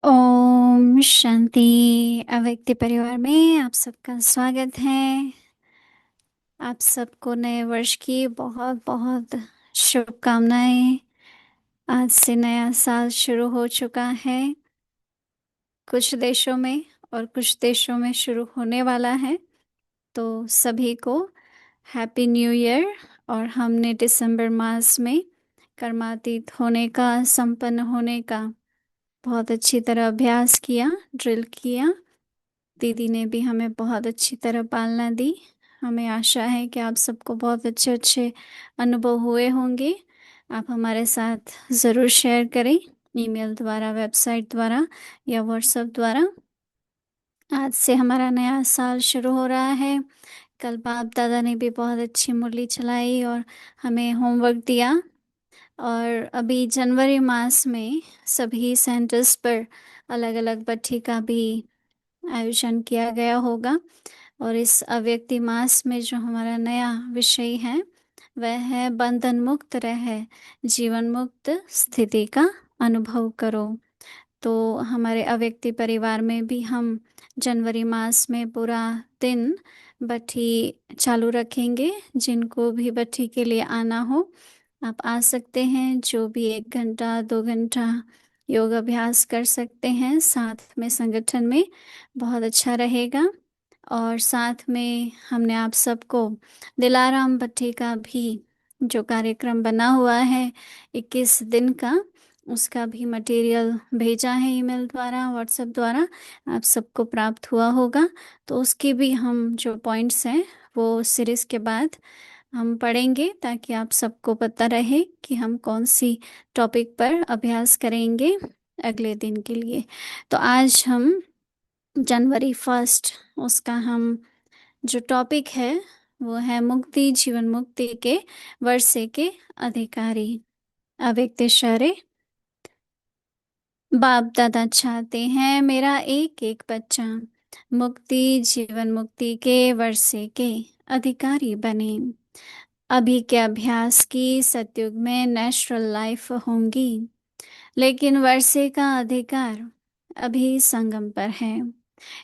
ओम शांति। अव्यक्ति परिवार में आप सबका स्वागत है। आप सबको नए वर्ष की बहुत बहुत शुभकामनाएं। आज से नया साल शुरू हो चुका है कुछ देशों में, और कुछ देशों में शुरू होने वाला है। तो सभी को हैप्पी न्यू ईयर। और हमने दिसंबर मास में कर्मातीत होने का, संपन्न होने का बहुत अच्छी तरह अभ्यास किया, ड्रिल किया। दीदी ने भी हमें बहुत अच्छी तरह पालना दी। हमें आशा है कि आप सबको बहुत अच्छे अच्छे अनुभव हुए होंगे। आप हमारे साथ ज़रूर शेयर करें, ईमेल द्वारा, वेबसाइट द्वारा या व्हाट्सएप द्वारा। आज से हमारा नया साल शुरू हो रहा है। कल बाप दादा ने भी बहुत अच्छी मुरली चलाई और हमें होमवर्क दिया। और अभी जनवरी मास में सभी सेंटर्स पर अलग अलग बट्टी का भी आयोजन किया गया होगा। और इस अव्यक्ति मास में जो हमारा नया विषय है वह है बंधन मुक्त रहे, जीवन मुक्त स्थिति का अनुभव करो। तो हमारे अव्यक्ति परिवार में भी हम जनवरी मास में पूरा दिन बट्टी चालू रखेंगे। जिनको भी बट्टी के लिए आना हो आप आ सकते हैं। जो भी 1 घंटा 2 घंटा योग अभ्यास कर सकते हैं साथ में संगठन में, बहुत अच्छा रहेगा। और साथ में हमने आप सबको दिलाराम भट्टी का भी जो कार्यक्रम बना हुआ है 21 दिन का, उसका भी मटेरियल भेजा है ईमेल द्वारा, व्हाट्सएप द्वारा। आप सबको प्राप्त हुआ होगा। तो उसके भी हम जो पॉइंट्स हैं वो सीरीज के बाद हम पढ़ेंगे, ताकि आप सबको पता रहे कि हम कौन सी टॉपिक पर अभ्यास करेंगे अगले दिन के लिए। तो आज हम जनवरी 1 उसका हम जो टॉपिक है वो है मुक्ति, जीवन मुक्ति के वर्षे के अधिकारी। अव्यक्त शहरे। बाप दादा चाहते हैं मेरा एक एक बच्चा मुक्ति, जीवन मुक्ति के वर्षे के अधिकारी बने। अभी के अभ्यास की सतयुग में नेचुरल लाइफ होंगी, लेकिन वर्षे का अधिकार अभी संगम पर है।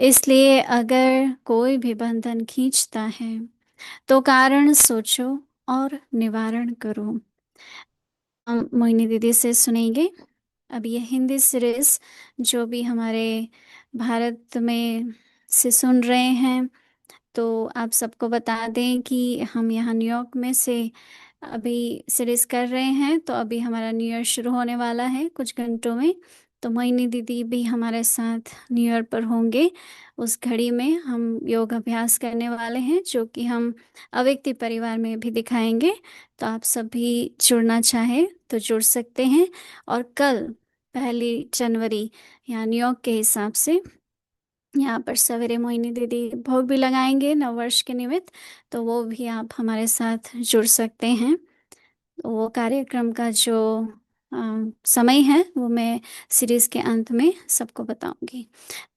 इसलिए अगर कोई भी बंधन खींचता है तो कारण सोचो और निवारण करो। हम मोहिनी दीदी से सुनेंगे। अब ये हिंदी सीरीज जो भी हमारे भारत में से सुन रहे हैं, तो आप सबको बता दें कि हम यहाँ न्यूयॉर्क में से अभी सीरीज कर रहे हैं। तो अभी हमारा न्यू ईयर शुरू होने वाला है कुछ घंटों में। तो मोहिनी दीदी भी हमारे साथ न्यू ईयर पर होंगे। उस घड़ी में हम योग अभ्यास करने वाले हैं, जो कि हम अव्यक्ति परिवार में भी दिखाएंगे। तो आप सभी जुड़ना चाहे तो जुड़ सकते हैं। और कल 1 जनवरी यहाँ न्यूयॉर्क के हिसाब से यहाँ पर सवेरे मोहिनी दीदी भोग भी लगाएंगे नववर्ष के निमित्त। तो वो भी आप हमारे साथ जुड़ सकते हैं। तो वो कार्यक्रम का जो समय है वो मैं सीरीज के अंत में सबको बताऊंगी।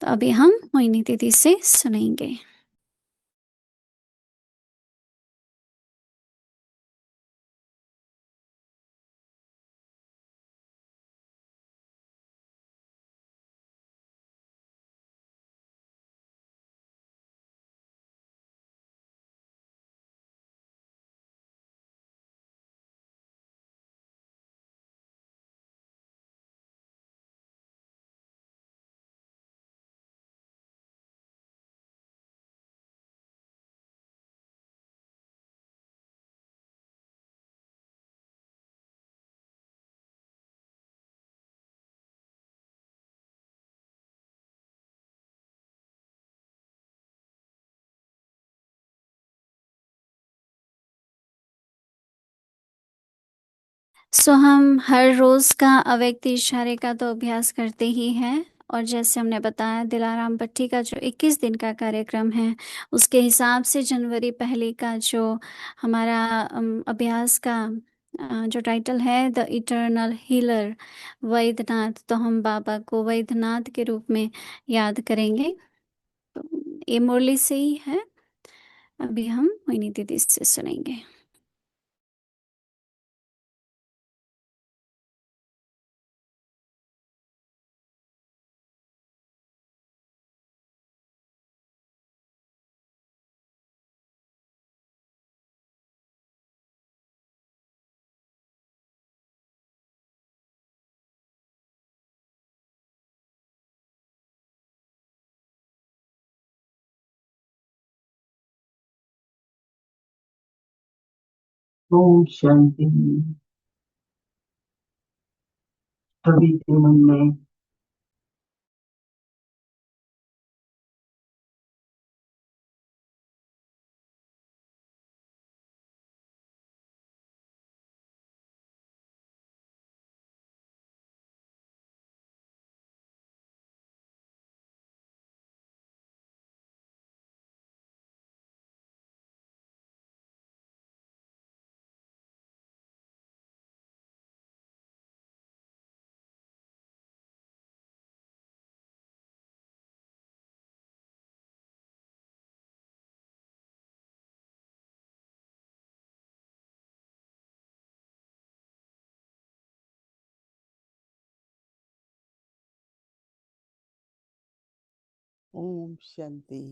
तो अभी हम मोहिनी दीदी से सुनेंगे। हम हर रोज का अव्यक्ति इशारे का तो अभ्यास करते ही हैं। और जैसे हमने बताया दिलाराम भट्टी का जो 21 दिन का कार्यक्रम है, उसके हिसाब से जनवरी 1 का जो हमारा अभ्यास का जो टाइटल है द इटर्नल हीलर वैद्यनाथ, तो हम बाबा को वैद्यनाथ के रूप में याद करेंगे। तो ये मुरली से ही है। अभी हम मोहिनी दीदी से सुनेंगे। ओम शांति। सभी के मन में ओम शांति।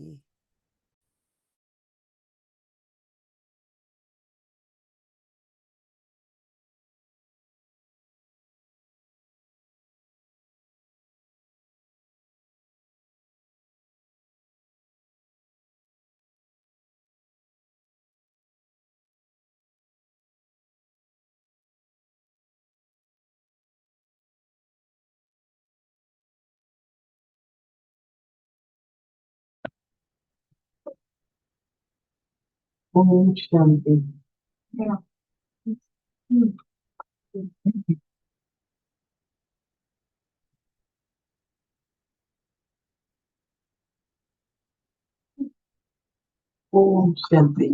ओम शांति। ओम शांति।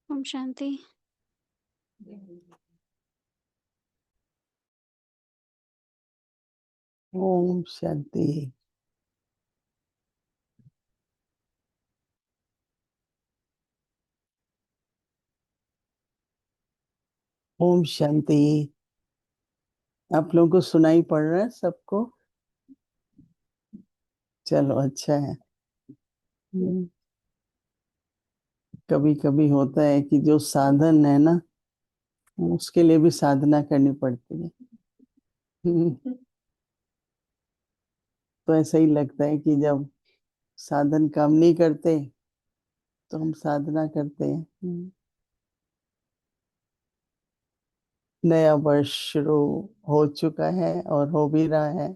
ओम शांति। ओम शांति। ओम शांति। आप लोगों को सुनाई पड़ रहा है सबको? चलो अच्छा है। कभी कभी होता है कि जो साधन है ना, उसके लिए भी साधना करनी पड़ती है। तो ऐसा ही लगता है कि जब साधन काम नहीं करते तो हम साधना करते हैं। नया वर्ष शुरू हो चुका है और हो भी रहा है।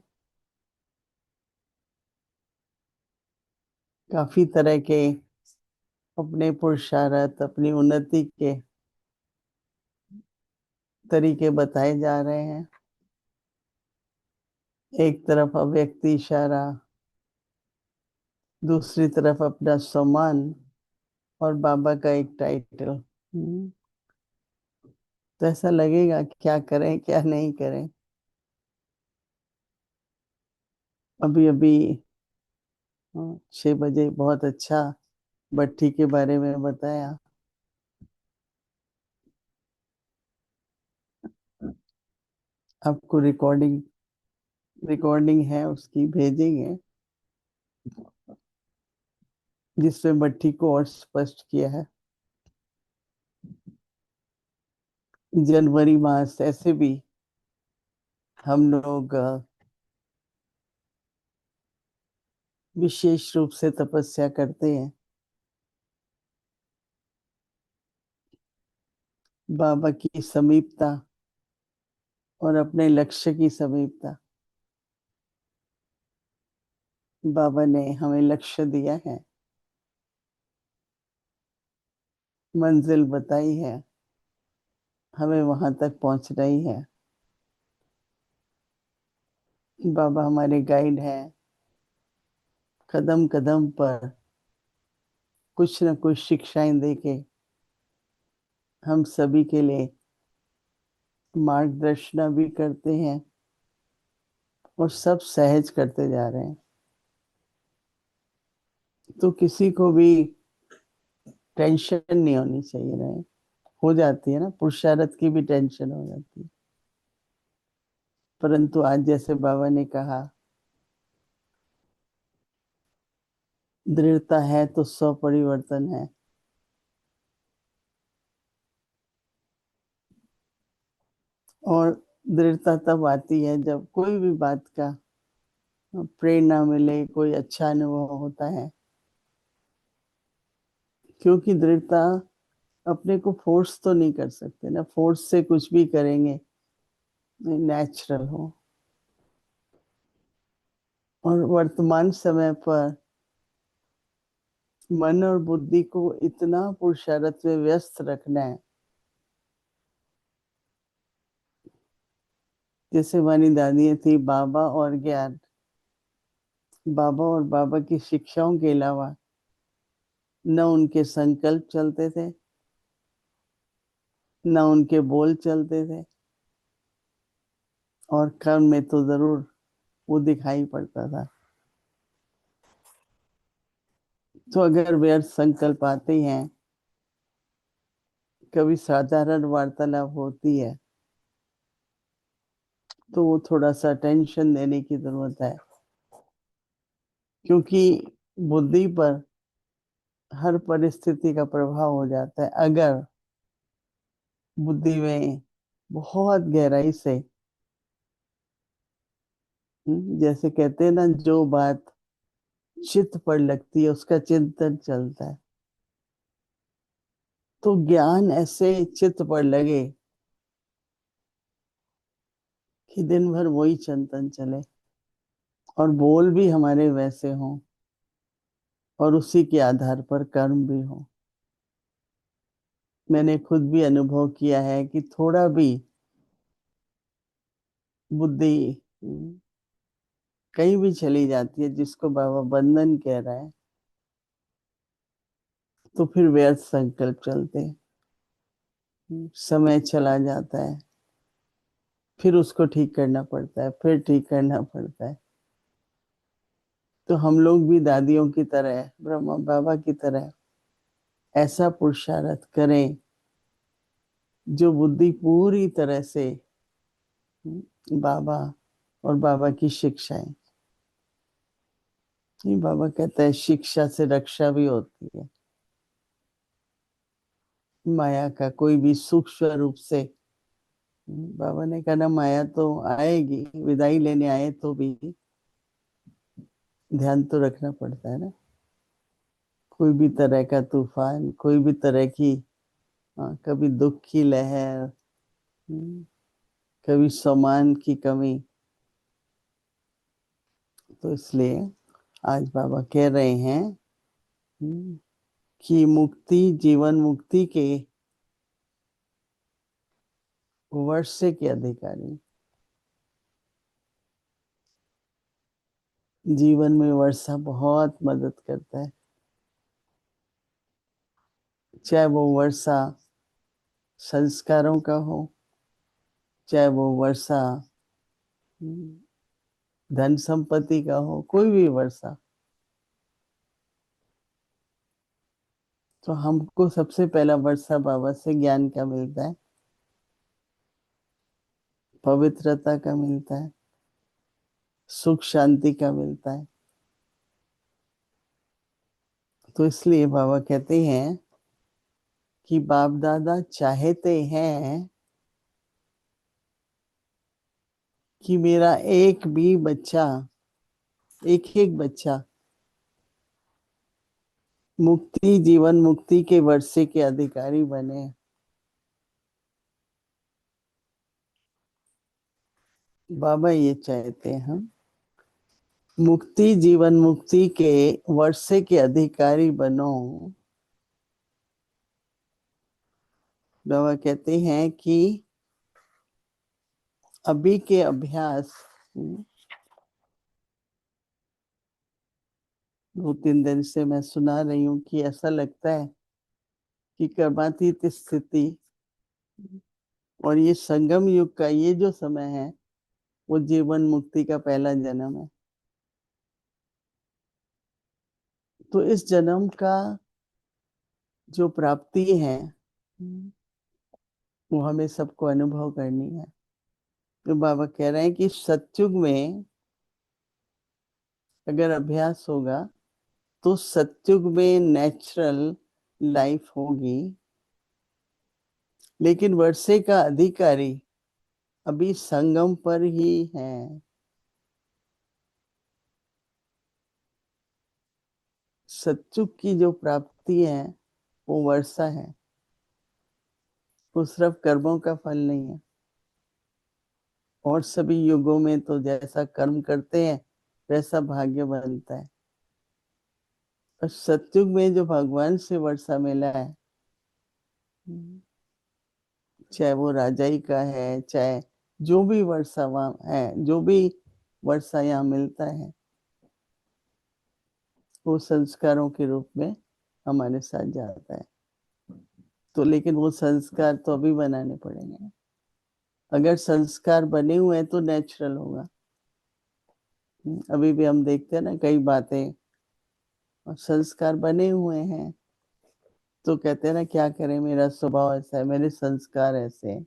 काफी तरह के अपने पुरुषार्थ, अपनी उन्नति के तरीके बताए जा रहे हैं। एक तरफ अव्यक्त इशारा, दूसरी तरफ अपना सम्मान और बाबा का एक टाइटल। तो ऐसा लगेगा कि क्या करें क्या नहीं करें। अभी अभी 6 बजे बहुत अच्छा भट्टी के बारे में बताया। आपको रिकॉर्डिंग रिकॉर्डिंग है, उसकी भेजेंगे। जिसमें मट्टी को और स्पष्ट किया है। जनवरी मास ऐसे भी हम लोग विशेष रूप से तपस्या करते हैं। बाबा की समीपता और अपने लक्ष्य की समीपता। बाबा ने हमें लक्ष्य दिया है, मंजिल बताई है, हमें वहां तक पहुंचना ही है। बाबा हमारे गाइड हैं, कदम कदम पर कुछ न कुछ शिक्षाएं देके हम सभी के लिए मार्गदर्शन भी करते हैं और सब सहज करते जा रहे हैं। तो किसी को भी टेंशन नहीं होनी चाहिए। रहे हो जाती है ना, पुरुषार्थ की भी टेंशन हो जाती है। परंतु आज जैसे बाबा ने कहा, दृढ़ता है तो स्व परिवर्तन है। और दृढ़ता तब आती है जब कोई भी बात का प्रेरणा मिले, कोई अच्छा अनुभव होता है। क्योंकि दृढ़ता अपने को फोर्स तो नहीं कर सकते ना, फोर्स से कुछ भी करेंगे नेचुरल हो। और वर्तमान समय पर मन और बुद्धि को इतना पुरुषार्थ में व्यस्त रखना है। जैसे हमारी दादी थी, बाबा और ज्ञान, बाबा और बाबा की शिक्षाओं के अलावा न उनके संकल्प चलते थे, न उनके बोल चलते थे, और कर्म में तो जरूर वो दिखाई पड़ता था। तो अगर व्यर्थ संकल्प आते हैं, कभी साधारण वार्तालाप होती है, तो वो थोड़ा सा टेंशन देने की जरूरत है। क्योंकि बुद्धि पर हर परिस्थिति का प्रभाव हो जाता है। अगर बुद्धि में बहुत गहराई से, जैसे कहते हैं ना, जो बात चित्त पर लगती है उसका चिंतन चलता है। तो ज्ञान ऐसे चित्त पर लगे कि दिन भर वही चिंतन चले, और बोल भी हमारे वैसे हों, और उसी के आधार पर कर्म भी हो। मैंने खुद भी अनुभव किया है कि थोड़ा भी बुद्धि कहीं भी चली जाती है, जिसको बाबा बंधन कह रहा है, तो फिर व्यर्थ संकल्प चलते हैं। समय चला जाता है, फिर उसको ठीक करना पड़ता है, फिर ठीक करना पड़ता है। तो हम लोग भी दादियों की तरह, ब्रह्मा बाबा की तरह ऐसा पुरुषार्थ करें जो बुद्धि पूरी तरह से बाबा और बाबा की शिक्षाएं। ये बाबा कहता है शिक्षा से रक्षा भी होती है। माया का कोई भी सूक्ष्म रूप से, बाबा ने कहा ना, माया तो आएगी, विदाई लेने आए तो भी ध्यान तो रखना पड़ता है ना। कोई भी तरह का तूफान, कोई भी तरह की कभी दुख की लहर, कभी सामान की कमी। तो इसलिए आज बाबा कह रहे हैं कि मुक्ति, जीवन मुक्ति के वर्षे के अधिकारी। जीवन में वर्षा बहुत मदद करता है। चाहे वो वर्षा संस्कारों का हो, चाहे वो वर्षा धन संपत्ति का हो, कोई भी वर्षा। तो हमको सबसे पहला वर्षा बाबा से ज्ञान का मिलता है, पवित्रता का मिलता है, सुख शांति का मिलता है। तो इसलिए बाबा कहते हैं कि बाप दादा चाहते हैं कि मेरा एक भी बच्चा, एक एक बच्चा मुक्ति, जीवन मुक्ति के वर्षे के अधिकारी बने। बाबा ये चाहते हैं हम मुक्ति, जीवन मुक्ति के वर्षे के अधिकारी बनो। बाबा कहते हैं कि अभी के अभ्यास, 2-3 दिन से मैं सुना रही हूँ कि ऐसा लगता है कि कर्मातीत स्थिति और ये संगम युग का ये जो समय है वो जीवन मुक्ति का पहला जन्म है। तो इस जन्म का जो प्राप्ति है वो हमें सबको अनुभव करनी है। तो बाबा कह रहे हैं कि सतयुग में अगर अभ्यास होगा तो सतयुग में नेचुरल लाइफ होगी, लेकिन वर्षे का अधिकारी अभी संगम पर ही है। सतयुग की जो प्राप्ति है वो वर्षा है, वो सिर्फ कर्मों का फल नहीं है। और सभी युगों में तो जैसा कर्म करते हैं वैसा भाग्य बनता है। और सतयुग में जो भगवान से वर्षा मिला है, चाहे वो राजाई का है, चाहे जो भी वर्षा वहां है, जो भी वर्षा यहाँ मिलता है, वो संस्कारों के रूप में हमारे साथ जाता है। तो लेकिन वो संस्कार तो अभी बनाने पड़ेंगे। अगर संस्कार बने हुए हैं तो नेचुरल होगा। अभी भी हम देखते हैं ना कई बातें, और संस्कार बने हुए हैं तो कहते हैं ना क्या करें, मेरा स्वभाव ऐसा है, मेरे संस्कार ऐसे हैं।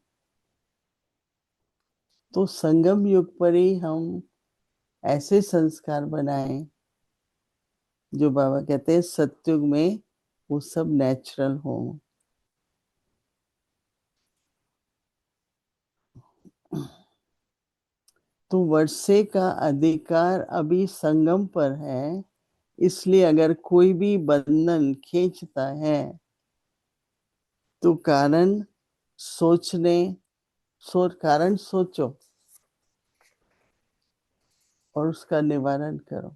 तो संगम युग पर ही हम ऐसे संस्कार बनाएं जो बाबा कहते हैं सतयुग में वो सब नेचुरल हो। तो वर्षे का अधिकार अभी संगम पर है, इसलिए अगर कोई भी बंधन खींचता है तो कारण सोचने, कारण सोचो और उसका निवारण करो।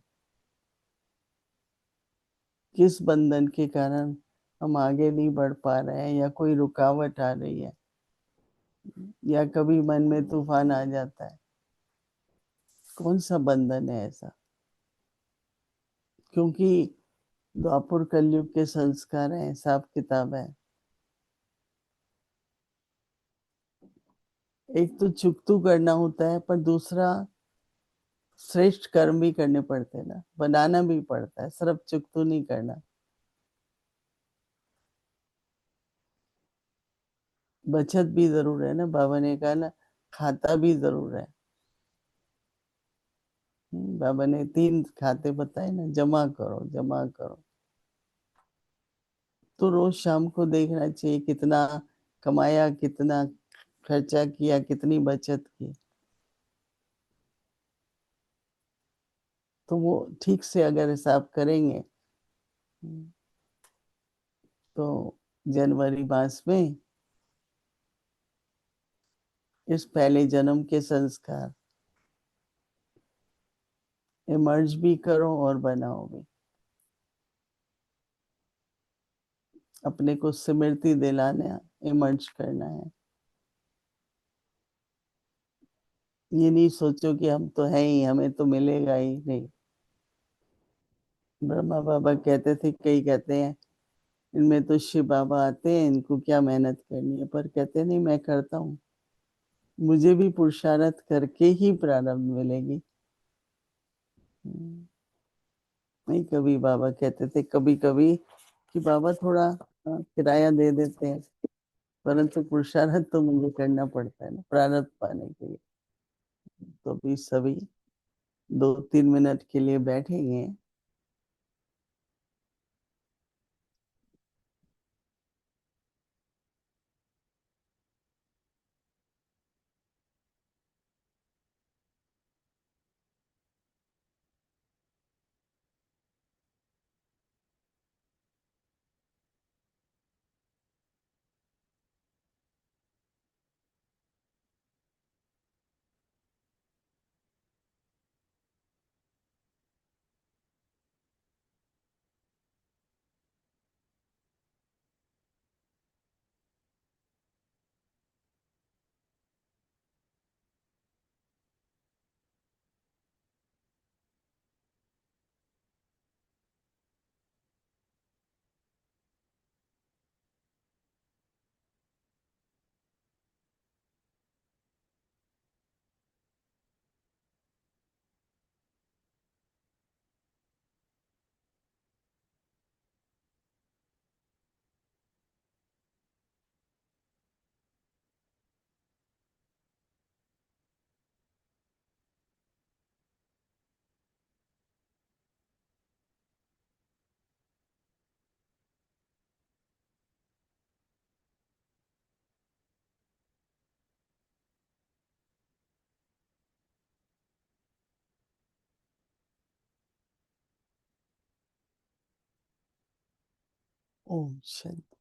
किस बंधन के कारण हम आगे नहीं बढ़ पा रहे हैं, या कोई रुकावट आ रही है, या कभी मन में तूफान आ जाता है, कौन सा बंधन है ऐसा? क्योंकि द्वापर कलयुग के संस्कार हैं, हिसाब किताब है। एक तो चुकतू करना होता है, पर दूसरा श्रेष्ठ कर्म भी करने पड़ते हैं ना, बनाना भी पड़ता है, सिर्फ चुकतू नहीं करना। बचत भी जरूर है ना, बाबा ने कहा ना खाता भी जरूर है। बाबा ने 3 खाते बताए ना, जमा करो जमा करो। तो रोज शाम को देखना चाहिए कितना कमाया, कितना खर्चा किया, कितनी बचत की। तो वो ठीक से अगर हिसाब करेंगे तो जनवरी मास में इस पहले जन्म के संस्कार इमर्ज भी करो और बनाओ भी। अपने को स्मृति दिलाना, इमर्ज करना है। ये नहीं सोचो कि हम तो हैं ही, हमें तो मिलेगा ही नहीं। ब्रह्मा बाबा कहते थे, कई कहते हैं इनमें तो शिव बाबा आते हैं, इनको क्या मेहनत करनी है, पर कहते नहीं मैं करता हूँ, मुझे भी पुरुषार्थ करके ही प्रारब्ध मिलेगी। नहीं, कभी बाबा कहते थे कभी कभी कि बाबा थोड़ा किराया दे देते हैं, परंतु पुरुषार्थ तो मुझे करना पड़ता है ना प्रारब्ध पाने के लिए। तो अभी सभी 2-3 मिनट के लिए बैठेंगे। ओम शांति।